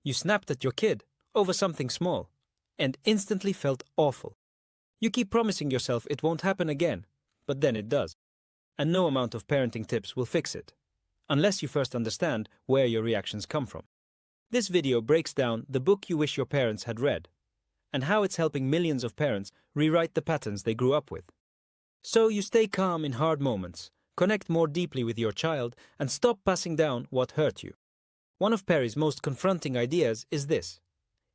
You snapped at your kid over something small and instantly felt awful. You keep promising yourself it won't happen again, but then it does. And no amount of parenting tips will fix it, unless you first understand where your reactions come from. This video breaks down the book you wish your parents had read, and how it's helping millions of parents rewrite the patterns they grew up with. So you stay calm in hard moments, connect more deeply with your child, and stop passing down what hurt you. One of Perry's most confronting ideas is this: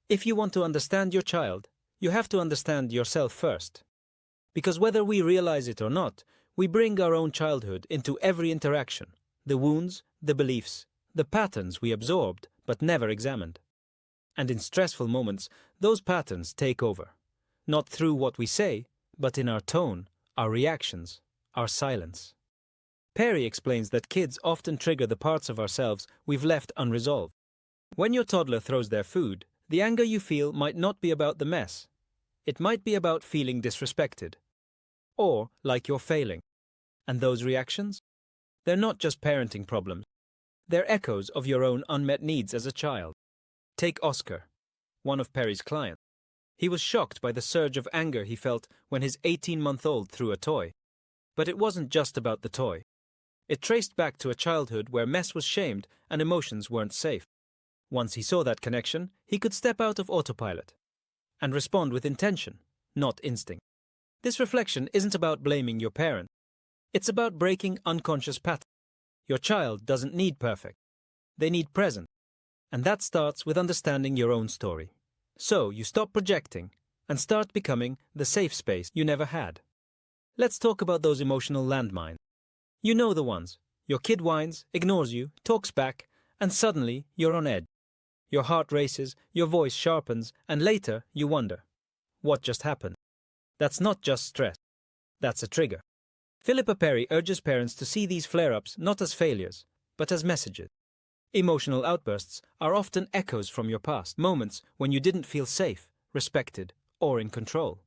if you want to understand your child, you have to understand yourself first. Because whether we realize it or not, we bring our own childhood into every interaction, the wounds, the beliefs, the patterns we absorbed but never examined. And in stressful moments, those patterns take over, not through what we say, but in our tone, our reactions, our silence. Perry explains that kids often trigger the parts of ourselves we've left unresolved. When your toddler throws their food, the anger you feel might not be about the mess. It might be about feeling disrespected, or like you're failing. And those reactions? They're not just parenting problems. They're echoes of your own unmet needs as a child. Take Oscar, one of Perry's clients. He was shocked by the surge of anger he felt when his 18-month-old threw a toy. But it wasn't just about the toy. It traced back to a childhood where mess was shamed and emotions weren't safe. Once he saw that connection, he could step out of autopilot and respond with intention, not instinct. This reflection isn't about blaming your parent. It's about breaking unconscious patterns. Your child doesn't need perfect. They need present. And that starts with understanding your own story. So you stop projecting and start becoming the safe space you never had. Let's talk about those emotional landmines. You know the ones. Your kid whines, ignores you, talks back, and suddenly you're on edge. Your heart races, your voice sharpens, and later you wonder, what just happened? That's not just stress. That's a trigger. Philippa Perry urges parents to see these flare-ups not as failures, but as messages. Emotional outbursts are often echoes from your past, moments when you didn't feel safe, respected, or in control.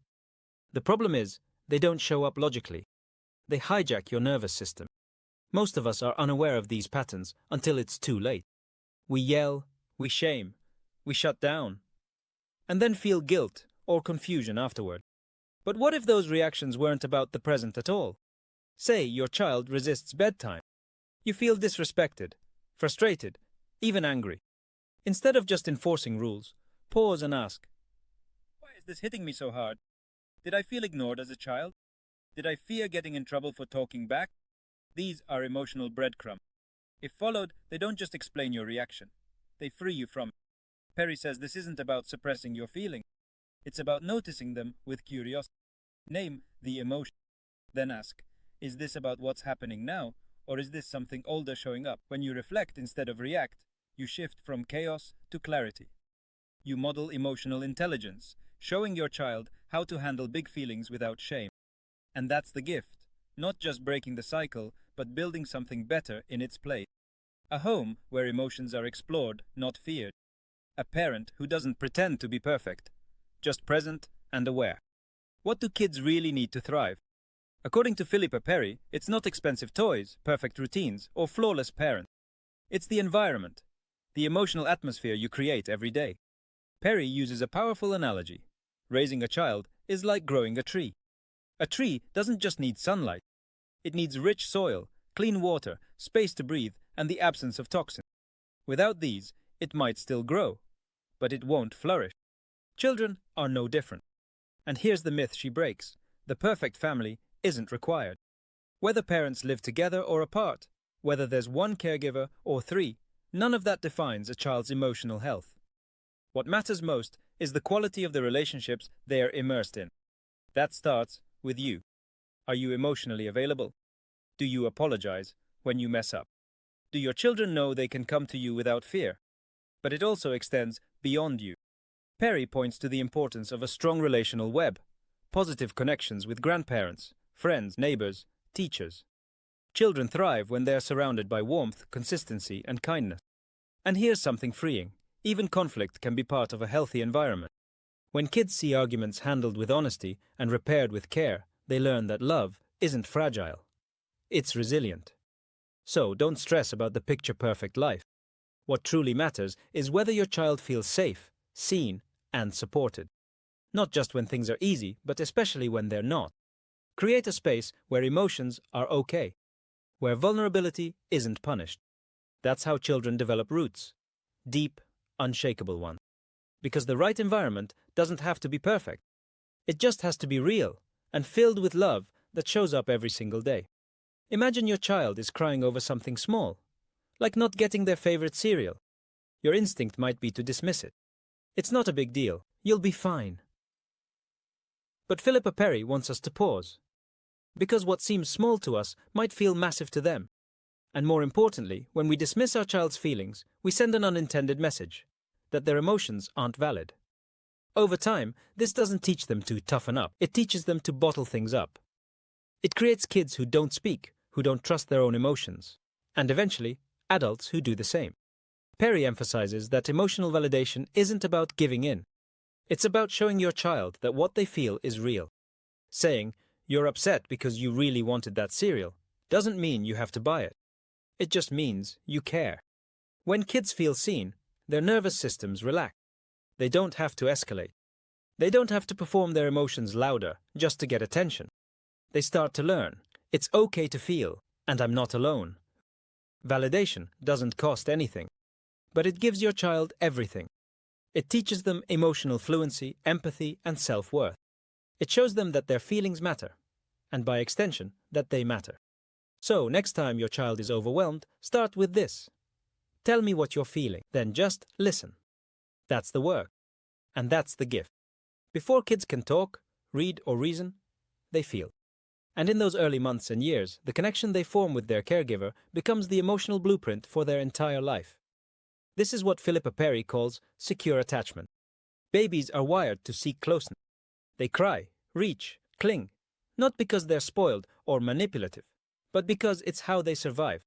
The problem is, they don't show up logically. They hijack your nervous system. Most of us are unaware of these patterns until it's too late. We yell, we shame, we shut down, and then feel guilt or confusion afterward. But what if those reactions weren't about the present at all? Say your child resists bedtime. You feel disrespected, frustrated, even angry. Instead of just enforcing rules, pause and ask, why is this hitting me so hard? Did I feel ignored as a child? Did I fear getting in trouble for talking back? These are emotional breadcrumbs. If followed, they don't just explain your reaction. They free you from it. Perry says this isn't about suppressing your feelings. It's about noticing them with curiosity. Name the emotion. Then ask, is this about what's happening now, or is this something older showing up? When you reflect instead of react, you shift from chaos to clarity. You model emotional intelligence, showing your child how to handle big feelings without shame. And that's the gift, not just breaking the cycle, but building something better in its place. A home where emotions are explored, not feared. A parent who doesn't pretend to be perfect, just present and aware. What do kids really need to thrive? According to Philippa Perry, it's not expensive toys, perfect routines, or flawless parents. It's the environment, the emotional atmosphere you create every day. Perry uses a powerful analogy. Raising a child is like growing a tree. A tree doesn't just need sunlight. It needs rich soil, clean water, space to breathe, and the absence of toxins. Without these, it might still grow, but it won't flourish. Children are no different. And here's the myth she breaks. The perfect family isn't required. Whether parents live together or apart, whether there's one caregiver or three, none of that defines a child's emotional health. What matters most is the quality of the relationships they are immersed in. That starts with you. Are you emotionally available? Do you apologize when you mess up? Do your children know they can come to you without fear? But it also extends beyond you. Perry points to the importance of a strong relational web, positive connections with grandparents, friends, neighbors, teachers. Children thrive when they are surrounded by warmth, consistency, and kindness. And here's something freeing. Even conflict can be part of a healthy environment. When kids see arguments handled with honesty and repaired with care, they learn that love isn't fragile. It's resilient. So don't stress about the picture-perfect life. What truly matters is whether your child feels safe, seen, and supported. Not just when things are easy, but especially when they're not. Create a space where emotions are okay, where vulnerability isn't punished. That's how children develop roots. Deep, unshakable ones. Because the right environment doesn't have to be perfect. It just has to be real and filled with love that shows up every single day. Imagine your child is crying over something small, like not getting their favorite cereal. Your instinct might be to dismiss it. It's not a big deal. You'll be fine. But Philippa Perry wants us to pause. Because what seems small to us might feel massive to them. And more importantly, when we dismiss our child's feelings, we send an unintended message that their emotions aren't valid. Over time, this doesn't teach them to toughen up. It teaches them to bottle things up. It creates kids who don't speak, who don't trust their own emotions, and eventually, adults who do the same. Perry emphasizes that emotional validation isn't about giving in. It's about showing your child that what they feel is real. Saying, "You're upset because you really wanted that cereal," doesn't mean you have to buy it. It just means you care. When kids feel seen, their nervous systems relax. They don't have to escalate. They don't have to perform their emotions louder just to get attention. They start to learn, it's okay to feel, and I'm not alone. Validation doesn't cost anything, but it gives your child everything. It teaches them emotional fluency, empathy, and self-worth. It shows them that their feelings matter, and by extension, that they matter. So, next time your child is overwhelmed, start with this. Tell me what you're feeling, then just listen. That's the work, and that's the gift. Before kids can talk, read, or reason, they feel. And in those early months and years, the connection they form with their caregiver becomes the emotional blueprint for their entire life. This is what Philippa Perry calls secure attachment. Babies are wired to seek closeness. They cry, reach, cling, not because they're spoiled or manipulative, but because it's how they survive.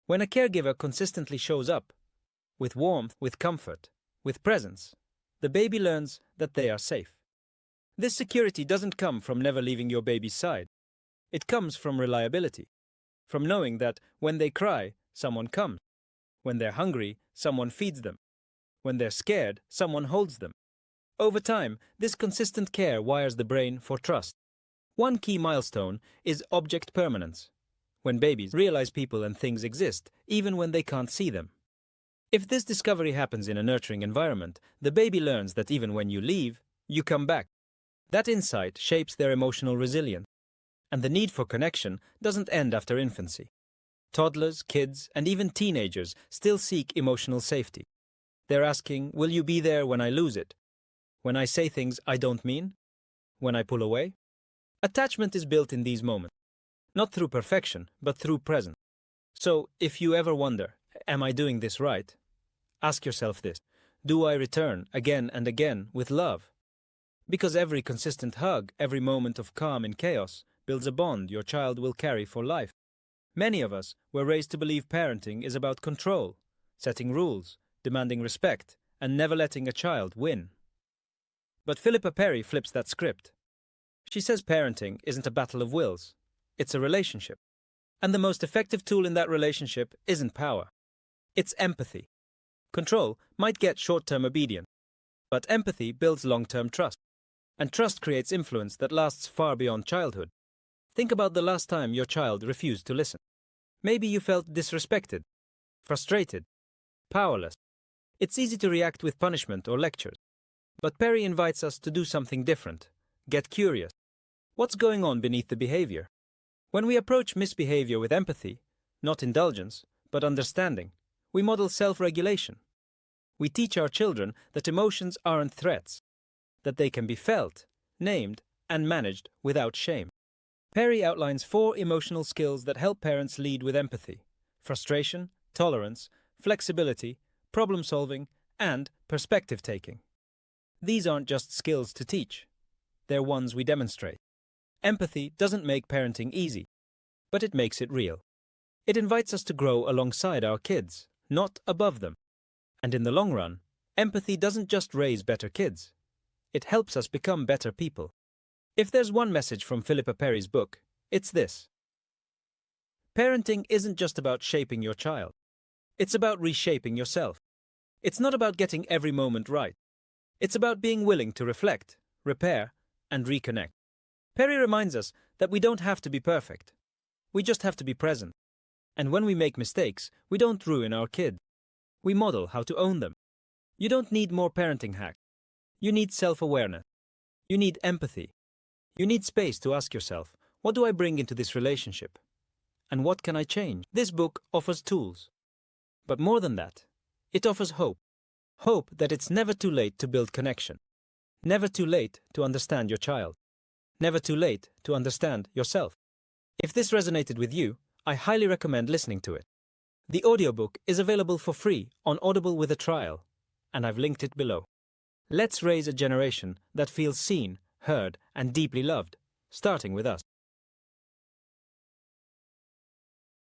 When a caregiver consistently shows up, with warmth, with comfort, with presence, the baby learns that they are safe. This security doesn't come from never leaving your baby's side. It comes from reliability, from knowing that when they cry, someone comes. When they're hungry, someone feeds them. When they're scared, someone holds them. Over time, this consistent care wires the brain for trust. One key milestone is object permanence, when babies realize people and things exist, even when they can't see them. If this discovery happens in a nurturing environment, the baby learns that even when you leave, you come back. That insight shapes their emotional resilience. And the need for connection doesn't end after infancy. Toddlers, kids, and even teenagers still seek emotional safety. They're asking, will you be there when I lose it? When I say things I don't mean? When I pull away? Attachment is built in these moments, not through perfection, but through presence. So, if you ever wonder, am I doing this right? Ask yourself this: do I return again and again with love? Because every consistent hug, every moment of calm in chaos, builds a bond your child will carry for life. Many of us were raised to believe parenting is about control, setting rules, demanding respect, and never letting a child win. But Philippa Perry flips that script. She says parenting isn't a battle of wills, it's a relationship. And the most effective tool in that relationship isn't power. It's empathy. Control might get short-term obedience, but empathy builds long-term trust. And trust creates influence that lasts far beyond childhood. Think about the last time your child refused to listen. Maybe you felt disrespected, frustrated, powerless. It's easy to react with punishment or lectures. But Perry invites us to do something different. Get curious. What's going on beneath the behavior? When we approach misbehavior with empathy, not indulgence, but understanding, we model self-regulation. We teach our children that emotions aren't threats, that they can be felt, named, and managed without shame. Perry outlines 4 emotional skills that help parents lead with empathy: frustration, tolerance, flexibility, problem-solving, and perspective-taking. These aren't just skills to teach. They're ones we demonstrate. Empathy doesn't make parenting easy, but it makes it real. It invites us to grow alongside our kids, not above them. And in the long run, empathy doesn't just raise better kids. It helps us become better people. If there's one message from Philippa Perry's book, it's this: parenting isn't just about shaping your child. It's about reshaping yourself. It's not about getting every moment right. It's about being willing to reflect, repair, and reconnect. Perry reminds us that we don't have to be perfect. We just have to be present. And when we make mistakes, we don't ruin our kids. We model how to own them. You don't need more parenting hacks. You need self-awareness. You need empathy. You need space to ask yourself, what do I bring into this relationship? And what can I change? This book offers tools. But more than that, it offers hope. Hope that it's never too late to build connection. Never too late to understand your child. Never too late to understand yourself. If this resonated with you, I highly recommend listening to it. The audiobook is available for free on Audible with a trial, and I've linked it below. Let's raise a generation that feels seen, heard, and deeply loved, starting with us.